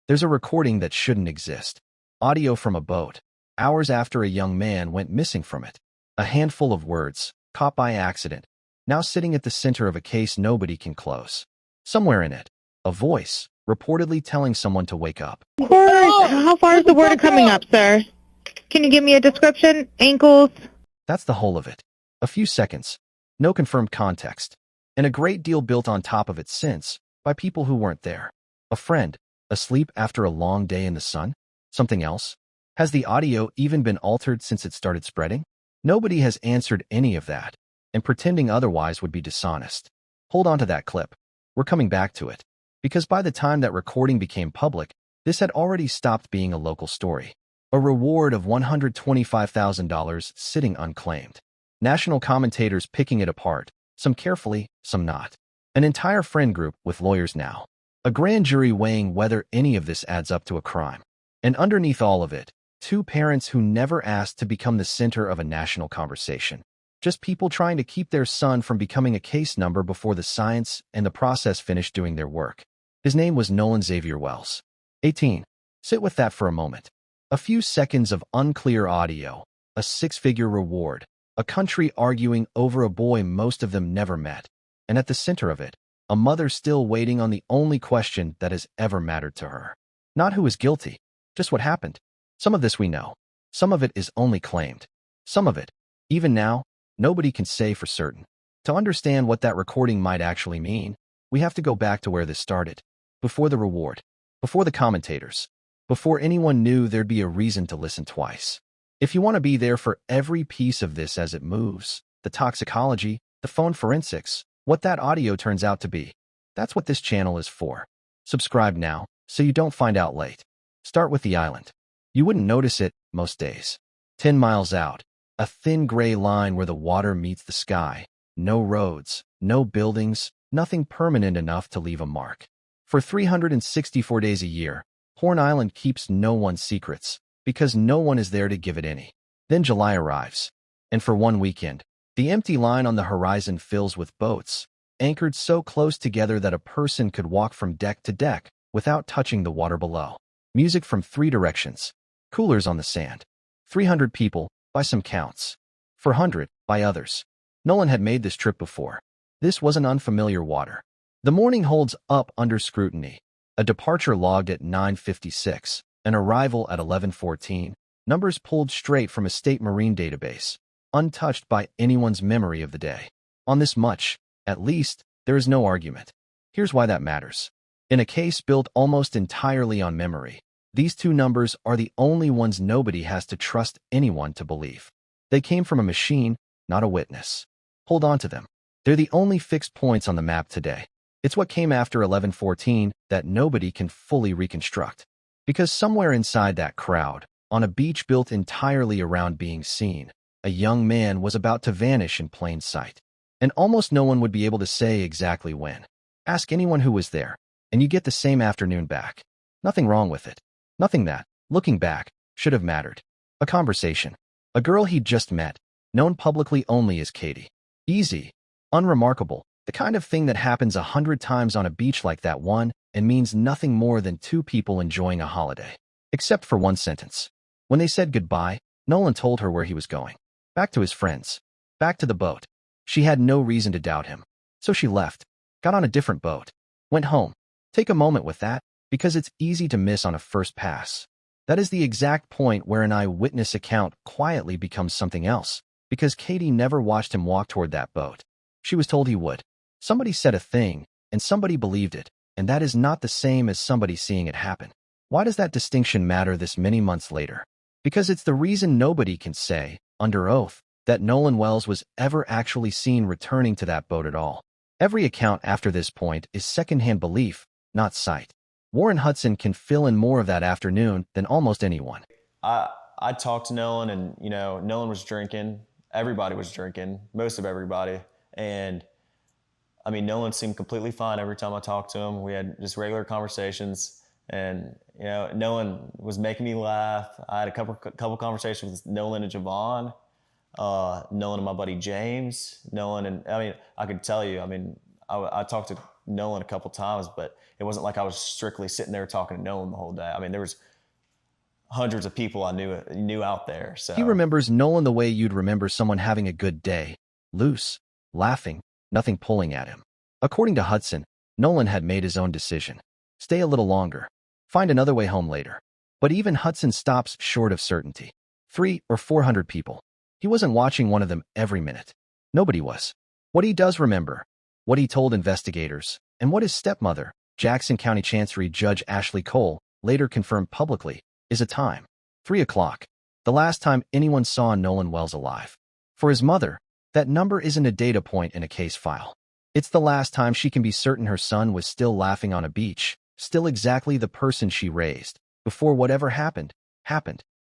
There's a recording that shouldn't exist. Audio from a boat, hours after a young man went missing from it. A handful of words, caught by accident, now sitting at the center of a case nobody can close. Somewhere in it, a voice, reportedly telling someone to wake up. How far is the water coming up, sir? Can you give me a description? Ankles? That's the whole of it. A few seconds. No confirmed context. And a great deal built on top of it since, by people who weren't there. A friend, asleep after a long day in the sun? Something else? Has the audio even been altered since it started spreading? Nobody has answered any of that, and pretending otherwise would be dishonest. Hold on to that clip. We're coming back to it. Because by the time that recording became public, this had already stopped being a local story. A reward of $125,000 sitting unclaimed. National commentators picking it apart, some carefully, some not. An entire friend group with lawyers now. A grand jury weighing whether any of this adds up to a crime. And underneath all of it, two parents who never asked to become the center of a national conversation. Just people trying to keep their son from becoming a case number before the science and the process finished doing their work. His name was Nolan Xavier Wells. 18. Sit with that for a moment. A few seconds of unclear audio, a six-figure reward, a country arguing over a boy most of them never met, and at the center of it, a mother still waiting on the only question that has ever mattered to her. Not who is guilty, just what happened. Some of this we know. Some of it is only claimed. Some of it, even now, nobody can say for certain. To understand what that recording might actually mean, we have to go back to where this started. Before the reward. Before the commentators. Before anyone knew there'd be a reason to listen twice. If you want to be there for every piece of this as it moves, the toxicology, the phone forensics, what that audio turns out to be, that's what this channel is for. Subscribe now, so you don't find out late. Start with the island. You wouldn't notice it most days. 10 miles out, a thin gray line where the water meets the sky. No roads, no buildings, nothing permanent enough to leave a mark. For 364 days a year, Horn Island keeps no one's secrets, because no one is there to give it any. Then July arrives, and for one weekend, the empty line on the horizon fills with boats, anchored so close together that a person could walk from deck to deck without touching the water below. Music from three directions. Coolers on the sand. 300 people, by some counts. 400, by others. Nolan had made this trip before. This wasn't unfamiliar water. The morning holds up under scrutiny. A departure logged at 9:56, an arrival at 11:14, numbers pulled straight from a state marine database, untouched by anyone's memory of the day. On this much, at least, there is no argument. Here's why that matters. In a case built almost entirely on memory, these two numbers are the only ones nobody has to trust anyone to believe. They came from a machine, not a witness. Hold on to them. They're the only fixed points on the map today. It's what came after 11:14 that nobody can fully reconstruct. Because somewhere inside that crowd, on a beach built entirely around being seen, a young man was about to vanish in plain sight. And almost no one would be able to say exactly when. Ask anyone who was there, and you get the same afternoon back. Nothing wrong with it. Nothing that, looking back, should have mattered. A conversation. A girl he'd just met, known publicly only as Katie. Easy. Unremarkable. The kind of thing that happens 100 times on a beach like that one and means nothing more than two people enjoying a holiday. Except for one sentence. When they said goodbye, Nolan told her where he was going. Back to his friends. Back to the boat. She had no reason to doubt him. So she left. Got on a different boat. Went home. Take a moment with that, because it's easy to miss on a first pass. That is the exact point where an eyewitness account quietly becomes something else, because Katie never watched him walk toward that boat. She was told he would. Somebody said a thing, and somebody believed it, and that is not the same as somebody seeing it happen. Why does that distinction matter this many months later? Because it's the reason nobody can say, under oath, that Nolan Wells was ever actually seen returning to that boat at all. Every account after this point is secondhand belief, not sight. Warren Hudson can fill in more of that afternoon than almost anyone. I talked to Nolan, and Nolan was drinking. Everybody was drinking, most of everybody. And I mean, Nolan seemed completely fine every time I talked to him. We had just regular conversations, and Nolan was making me laugh. I had a couple conversations with Nolan and Javon, Nolan and my buddy James, Nolan, and I mean, I could tell you. I mean, I talked to Nolan a couple times, but it wasn't like I was strictly sitting there talking to Nolan the whole day. I mean, there was hundreds of people I knew out there. He So remembers Nolan the way you'd remember someone having a good day, loose, laughing, nothing pulling at him. According to Hudson, Nolan had made his own decision. Stay a little longer. Find another way home later. But even Hudson stops short of certainty. 300 or 400 people. He wasn't watching one of them every minute. Nobody was. What he does remember, what he told investigators, and what his stepmother, Jackson County Chancery Judge Ashley Cole, later confirmed publicly, is a time. 3 o'clock. The last time anyone saw Nolan Wells alive. For his mother, that number isn't a data point in a case file. It's the last time she can be certain her son was still laughing on a beach, still exactly the person she raised, before whatever happened.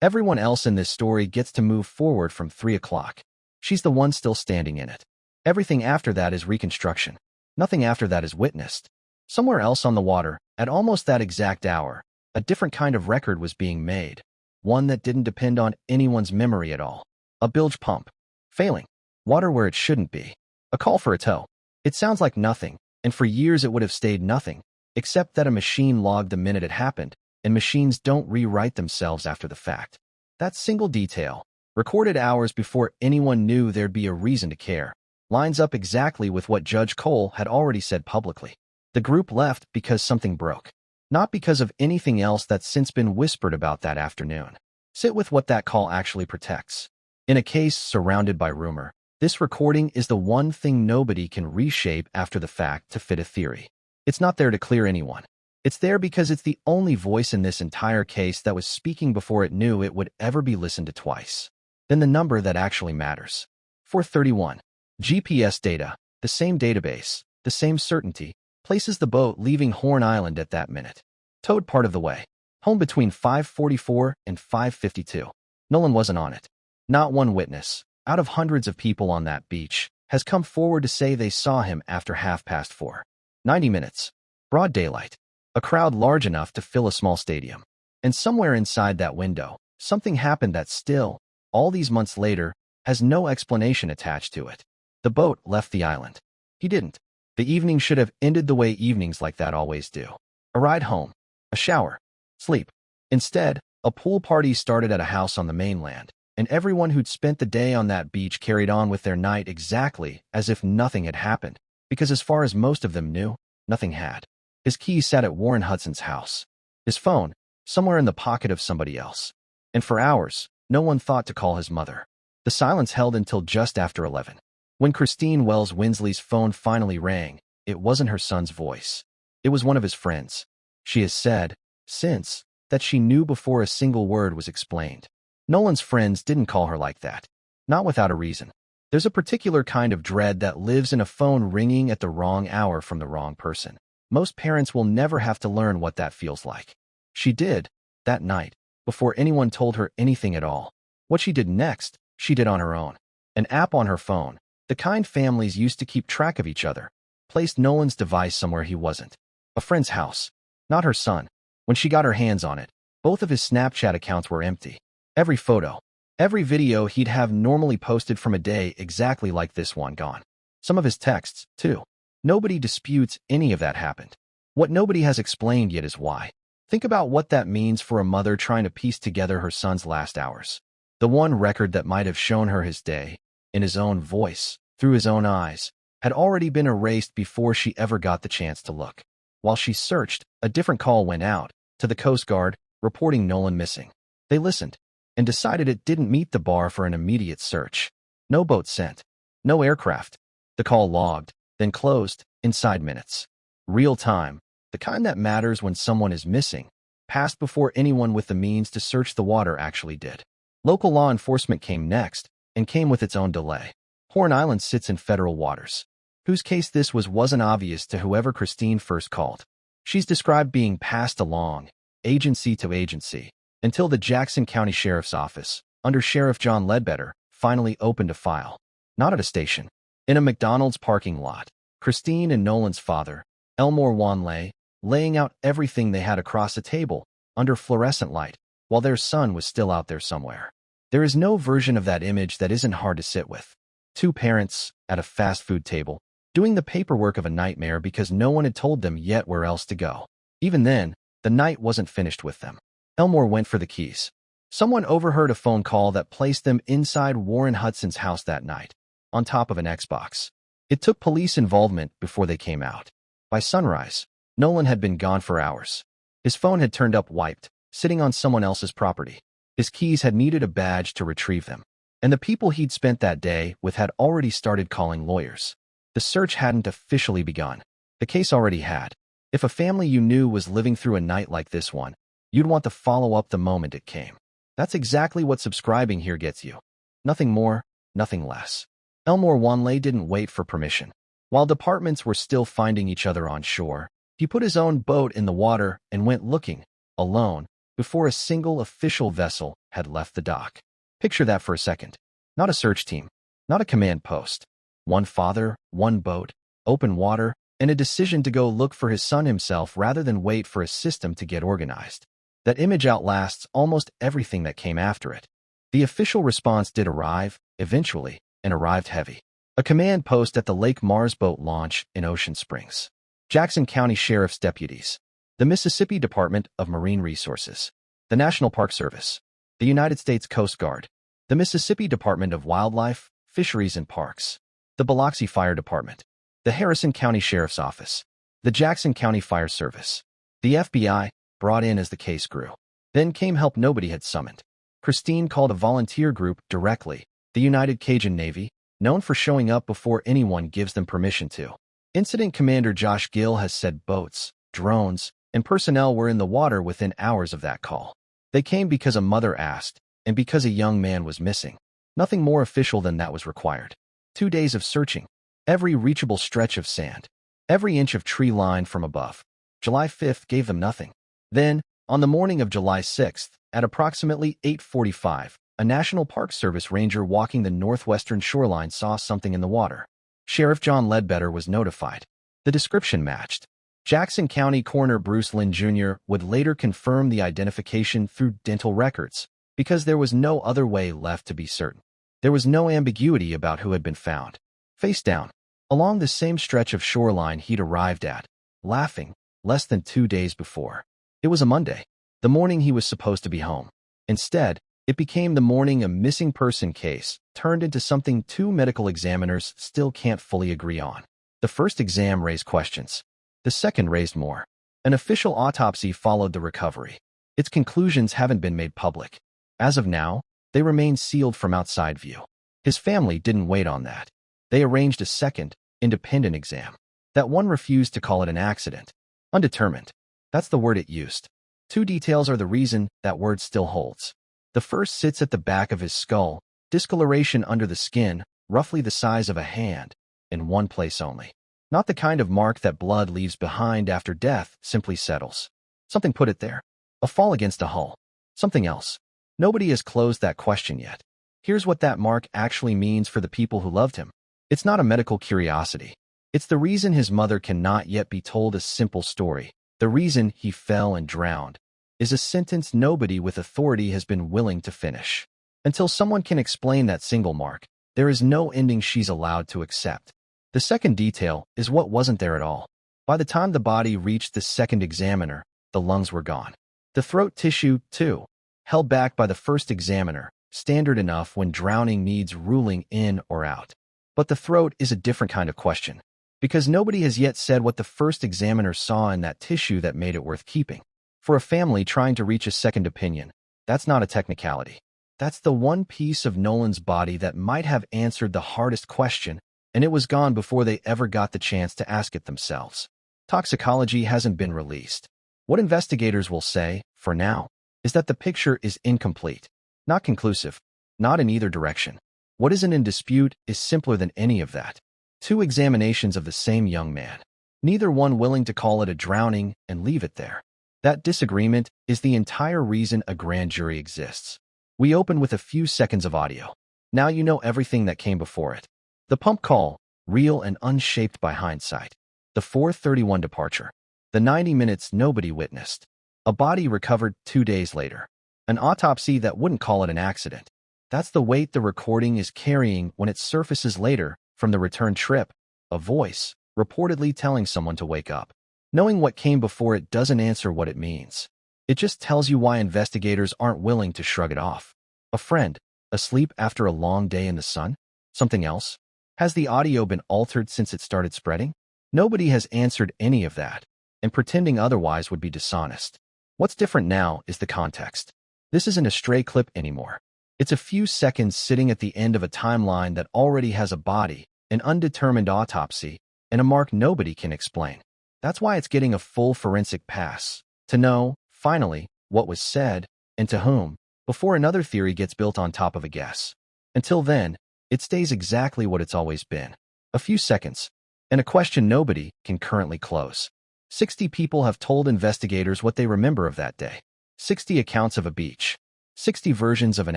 Everyone else in this story gets to move forward from 3 o'clock. She's the one still standing in it. Everything after that is reconstruction. Nothing after that is witnessed. Somewhere else on the water, at almost that exact hour, a different kind of record was being made. One that didn't depend on anyone's memory at all. A bilge pump. Failing. Water where it shouldn't be. A call for a tow. It sounds like nothing, and for years it would have stayed nothing, except that a machine logged the minute it happened, and machines don't rewrite themselves after the fact. That single detail, recorded hours before anyone knew there'd be a reason to care, lines up exactly with what Judge Cole had already said publicly. The group left because something broke, not because of anything else that's since been whispered about that afternoon. Sit with what that call actually protects. In a case surrounded by rumor, this recording is the one thing nobody can reshape after the fact to fit a theory. It's not there to clear anyone. It's there because it's the only voice in this entire case that was speaking before it knew it would ever be listened to twice. Then the number that actually matters. 431. GPS data, the same database, the same certainty, places the boat leaving Horn Island at that minute. Towed part of the way. Home between 5:44 and 5:52. Nolan wasn't on it. Not one witness, out of hundreds of people on that beach, has come forward to say they saw him after 4:30. 90 minutes. Broad daylight. A crowd large enough to fill a small stadium. And somewhere inside that window, something happened that still, all these months later, has no explanation attached to it. The boat left the island. He didn't. The evening should have ended the way evenings like that always do. A ride home. A shower. Sleep. Instead, a pool party started at a house on the mainland, and everyone who'd spent the day on that beach carried on with their night exactly as if nothing had happened, because as far as most of them knew, nothing had. His keys sat at Warren Hudson's house. His phone, somewhere in the pocket of somebody else. And for hours, no one thought to call his mother. The silence held until just after 11. When Christine Wells Winsley's phone finally rang, it wasn't her son's voice. It was one of his friends. She has said, since, that she knew before a single word was explained. Nolan's friends didn't call her like that. Not without a reason. There's a particular kind of dread that lives in a phone ringing at the wrong hour from the wrong person. Most parents will never have to learn what that feels like. She did, that night, before anyone told her anything at all. What she did next, she did on her own. An app on her phone, the kind families used to keep track of each other, placed Nolan's device somewhere he wasn't. A friend's house. Not her son. When she got her hands on it, both of his Snapchat accounts were empty. Every photo, every video he'd have normally posted from a day exactly like this one gone. Some of his texts, too. Nobody disputes any of that happened. What nobody has explained yet is why. Think about what that means for a mother trying to piece together her son's last hours. The one record that might have shown her his day, in his own voice, through his own eyes, had already been erased before she ever got the chance to look. While she searched, a different call went out, to the Coast Guard, reporting Nolan missing. They listened, and decided it didn't meet the bar for an immediate search. No boat sent. No aircraft. The call logged, then closed, inside minutes. Real time, the kind that matters when someone is missing, passed before anyone with the means to search the water actually did. Local law enforcement came next, and came with its own delay. Horn Island sits in federal waters. Whose case this wasn't obvious to whoever Christine first called. She's described being passed along, agency to agency, until the Jackson County Sheriff's Office, under Sheriff John Ledbetter, finally opened a file. Not at a station. In a McDonald's parking lot, Christine and Nolan's father, Elmore Wanley, laying out everything they had across a table, under fluorescent light, while their son was still out there somewhere. There is no version of that image that isn't hard to sit with. Two parents, at a fast food table, doing the paperwork of a nightmare because no one had told them yet where else to go. Even then, the night wasn't finished with them. Elmore went for the keys. Someone overheard a phone call that placed them inside Warren Hudson's house that night, on top of an Xbox. It took police involvement before they came out. By sunrise, Nolan had been gone for hours. His phone had turned up wiped, sitting on someone else's property. His keys had needed a badge to retrieve them. And the people he'd spent that day with had already started calling lawyers. The search hadn't officially begun. The case already had. If a family you knew was living through a night like this one, you'd want to follow up the moment it came. That's exactly what subscribing here gets you. Nothing more, nothing less. Elmore Wanley didn't wait for permission. While departments were still finding each other on shore, he put his own boat in the water and went looking, alone, before a single official vessel had left the dock. Picture that for a second. Not a search team, not a command post. One father, one boat, open water, and a decision to go look for his son himself rather than wait for a system to get organized. That image outlasts almost everything that came after it. The official response did arrive, eventually, and arrived heavy. A command post at the Lake Mars boat launch in Ocean Springs. Jackson County Sheriff's deputies. The Mississippi Department of Marine Resources. The National Park Service. The United States Coast Guard. The Mississippi Department of Wildlife, Fisheries and Parks. The Biloxi Fire Department. The Harrison County Sheriff's Office. The Jackson County Fire Service. The FBI, brought in as the case grew. Then came help nobody had summoned. Christine called a volunteer group directly, the United Cajun Navy, known for showing up before anyone gives them permission to. Incident Commander Josh Gill has said boats, drones, and personnel were in the water within hours of that call. They came because a mother asked, and because a young man was missing. Nothing more official than that was required. 2 days of searching. Every reachable stretch of sand. Every inch of tree line from above. July 5th gave them nothing. Then, on the morning of July 6th, at approximately 8:45, a National Park Service ranger walking the northwestern shoreline saw something in the water. Sheriff John Ledbetter was notified. The description matched. Jackson County Coroner Bruce Lynn Jr. would later confirm the identification through dental records, because there was no other way left to be certain. There was no ambiguity about who had been found. Face down, along the same stretch of shoreline he'd arrived at, laughing, less than 2 days before. It was a Monday, the morning he was supposed to be home. Instead, it became the morning a missing person case turned into something 2 medical examiners still can't fully agree on. The first exam raised questions. The second raised more. An official autopsy followed the recovery. Its conclusions haven't been made public. As of now, they remain sealed from outside view. His family didn't wait on that. They arranged a second, independent exam. That one refused to call it an accident. Undetermined. That's the word it used. 2 details are the reason that word still holds. The first sits at the back of his skull, discoloration under the skin, roughly the size of a hand, in one place only. Not the kind of mark that blood leaves behind after death simply settles. Something put it there. A fall against a hull. Something else. Nobody has closed that question yet. Here's what that mark actually means for the people who loved him. It's not a medical curiosity. It's the reason his mother cannot yet be told a simple story. The reason he fell and drowned is a sentence nobody with authority has been willing to finish. Until someone can explain that single mark, there is no ending she's allowed to accept. The second detail is what wasn't there at all. By the time the body reached the second examiner, the lungs were gone. The throat tissue, too, held back by the first examiner, standard enough when drowning needs ruling in or out. But the throat is a different kind of question, because nobody has yet said what the first examiner saw in that tissue that made it worth keeping. For a family trying to reach a second opinion, that's not a technicality. That's the one piece of Nolan's body that might have answered the hardest question, and it was gone before they ever got the chance to ask it themselves. Toxicology hasn't been released. What investigators will say, for now, is that the picture is incomplete, not conclusive, not in either direction. What isn't in dispute is simpler than any of that. 2 examinations of the same young man, neither one willing to call it a drowning and leave it there. That disagreement is the entire reason a grand jury exists. We open with a few seconds of audio. Now you know everything that came before it. The pump call, real and unshaped by hindsight. The 4:31 departure. The 90 minutes nobody witnessed. A body recovered 2 days later. An autopsy that wouldn't call it an accident. That's the weight the recording is carrying when it surfaces later from the return trip, a voice, reportedly telling someone to wake up. Knowing what came before it doesn't answer what it means. It just tells you why investigators aren't willing to shrug it off. A friend, asleep after a long day in the sun? Something else? Has the audio been altered since it started spreading? Nobody has answered any of that, and pretending otherwise would be dishonest. What's different now is the context. This isn't a stray clip anymore. It's a few seconds sitting at the end of a timeline that already has a body, an undetermined autopsy, and a mark nobody can explain. That's why it's getting a full forensic pass. To know, finally, what was said, and to whom, before another theory gets built on top of a guess. Until then, it stays exactly what it's always been. A few seconds, and a question nobody can currently close. 60 people have told investigators what they remember of that day. 60 accounts of a beach. 60 versions of an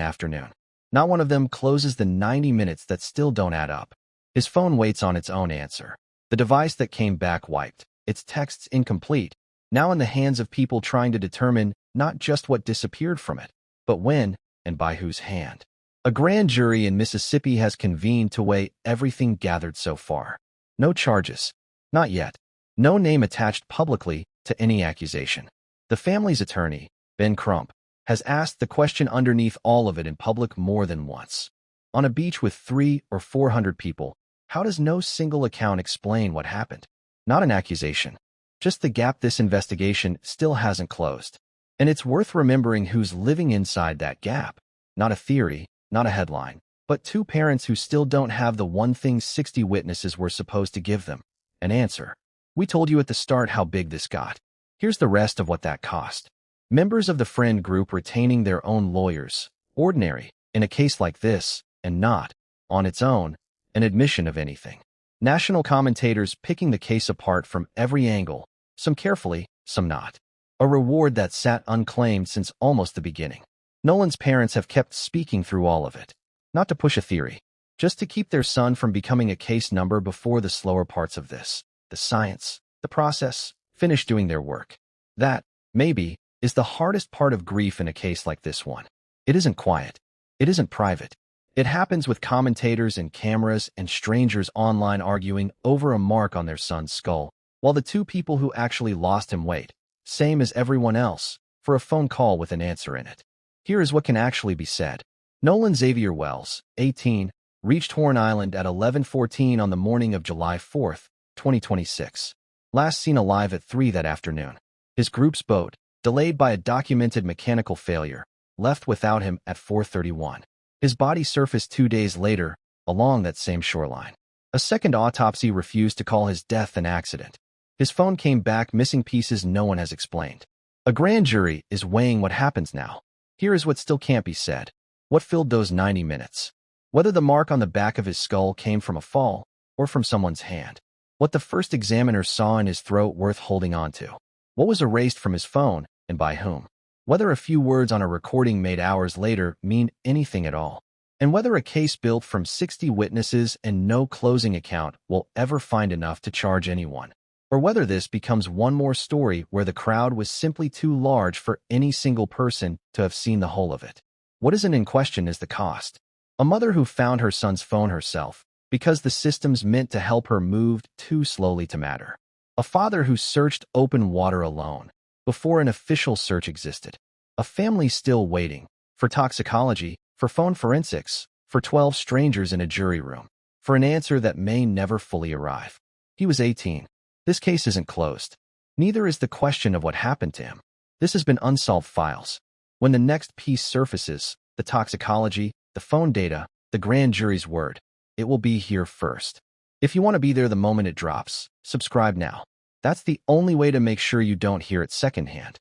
afternoon. Not one of them closes the 90 minutes that still don't add up. His phone waits on its own answer. The device that came back wiped. Its texts incomplete. Now in the hands of people trying to determine not just what disappeared from it, but when and by whose hand. A grand jury in Mississippi has convened to weigh everything gathered so far. No charges. Not yet. No name attached publicly to any accusation. The family's attorney, Ben Crump, has asked the question underneath all of it in public more than once. On a beach with 300 or 400 people, how does no single account explain what happened? Not an accusation. Just the gap this investigation still hasn't closed. And it's worth remembering who's living inside that gap. Not a theory, not a headline, but two parents who still don't have the one thing 60 witnesses were supposed to give them, an answer. We told you at the start how big this got. Here's the rest of what that cost. Members of the friend group retaining their own lawyers. Ordinary, in a case like this, and not, on its own, an admission of anything. National commentators picking the case apart from every angle, some carefully, some not. A reward that sat unclaimed since almost the beginning. Nolan's parents have kept speaking through all of it. Not to push a theory, just to keep their son from becoming a case number before the slower parts of this, the science, the process, finish doing their work. That, maybe, is the hardest part of grief in a case like this one. It isn't quiet. It isn't private. It happens with commentators and cameras and strangers online arguing over a mark on their son's skull, while the two people who actually lost him wait, same as everyone else, for a phone call with an answer in it. Here is what can actually be said. Nolan Xavier Wells, 18, reached Horn Island at 11:14 on the morning of July 4, 2026. Last seen alive at 3 that afternoon. His group's boat, delayed by a documented mechanical failure, left without him at 4:31. His body surfaced 2 days later, along that same shoreline. A second autopsy refused to call his death an accident. His phone came back missing pieces no one has explained. A grand jury is weighing what happens now. Here is what still can't be said. What filled those 90 minutes? Whether the mark on the back of his skull came from a fall or from someone's hand. What the first examiner saw in his throat worth holding on to. What was erased from his phone and by whom? Whether a few words on a recording made hours later mean anything at all. And whether a case built from 60 witnesses and no closing account will ever find enough to charge anyone. Or whether this becomes one more story where the crowd was simply too large for any single person to have seen the whole of it. What isn't in question is the cost. A mother who found her son's phone herself because the systems meant to help her moved too slowly to matter. A father who searched open water alone before an official search existed. A family still waiting for toxicology, for phone forensics, for 12 strangers in a jury room, for an answer that may never fully arrive. He was 18. This case isn't closed. Neither is the question of what happened to him. This has been unsolved files. When the next piece surfaces, the toxicology, the phone data, the grand jury's word, it will be here first. If you want to be there the moment it drops, subscribe now. That's the only way to make sure you don't hear it secondhand.